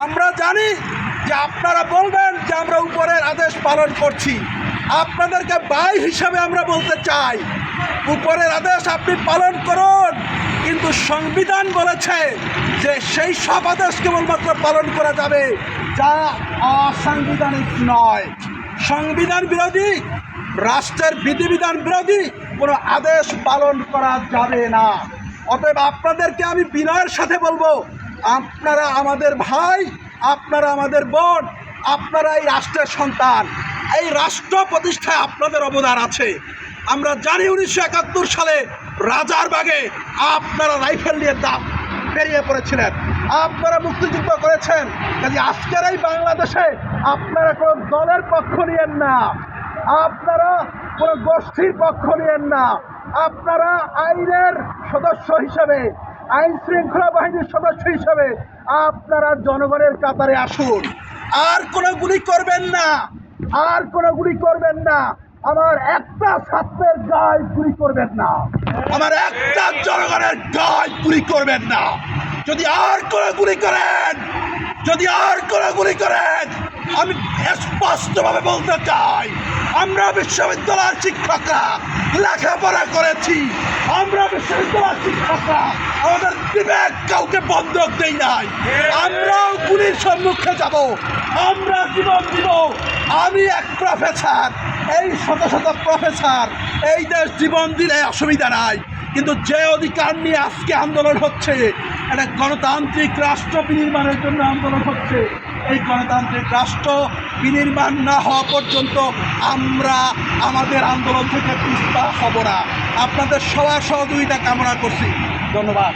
আমরা জানি যে আপনারা বলবেন যে আমরা উপরের আদেশ পালন করছি। আপনাদেরকে ভাই হিসাবে আমরা বলতে চাই, উপরের আদেশ আপনি পালন করুন, কিন্তু সংবিধান বলেছে যে সেই সব আদেশ কেবলমাত্র পালন করা যাবে যা অসাংবিধানিক নয়। সংবিধান বিরোধী, রাষ্ট্রের বিধিবিধান বিরোধী কোনো আদেশ পালন করা যাবে না। অতএব আপনাদেরকে আমি বিনয়ের সাথে বলবো, আপনারা আমাদের ভাই, আপনারা আমাদের বোন, আপনারা এই রাষ্ট্রের সন্তান। এই রাষ্ট্র প্রতিষ্ঠায় আপনাদের অবদান আছে। আমরা জানি 1971 সালে রাজারবাগে আপনারা রাইফেল নিয়ে বেরিয়ে পড়েছিলেন, আপনারা মুক্তিযুদ্ধ করেছেন। কাজে আজকের এই বাংলাদেশে আপনারা কোনো দলের পক্ষ নিয়েন না, আপনারা কোনো গোষ্ঠীর পক্ষ নিয়েন না, আপনারা আইনের সদস্য হিসেবে, আইন শৃঙ্খলা বাহিনীর সদস্য হিসেবে আপনারা জনগণের কাতারে আসুন। আর কোনো গুলি করবেন না, আর কোনো গুলি করবেন না। আমার একটা ছাত্রের গায়ে গুলি করবেন না, আমার একটা জনগণের গায়ে গুলি করবেন না। যদি আর কোনো গুলি করেন, যদি আর কোনো গুলি করেন, আমি স্পষ্টভাবে বলতে চাই, আমরা বিশ্ববিদ্যালয়ের শিক্ষকরা লেখাপড়া করেছি, আমরা বিশ্ববিদ্যালয়ের শিক্ষকরা আমাদের বিবেক কাউকে বন্ধক দেই নাই। আমরাও গুলির সম্মুখে যাব, আমরা জীবন দিব। আমি এক প্রফেসর, এই শত শত প্রফেসর, এই দেশ জীবন দিলে অসুবিধা নাই, কিন্তু যে অধিকার নিয়ে আজকে আন্দোলন হচ্ছে, একটা গণতান্ত্রিক রাষ্ট্র বিনির্মাণের জন্য আন্দোলন হচ্ছে, এই গণতান্ত্রিক রাষ্ট্র বিনির্মাণ না হওয়া পর্যন্ত আমরা আমাদের আন্দোলন থেকে পিছপা হব না। আপনাদের সবার সহযোগিতা কামনা করছি। ধন্যবাদ।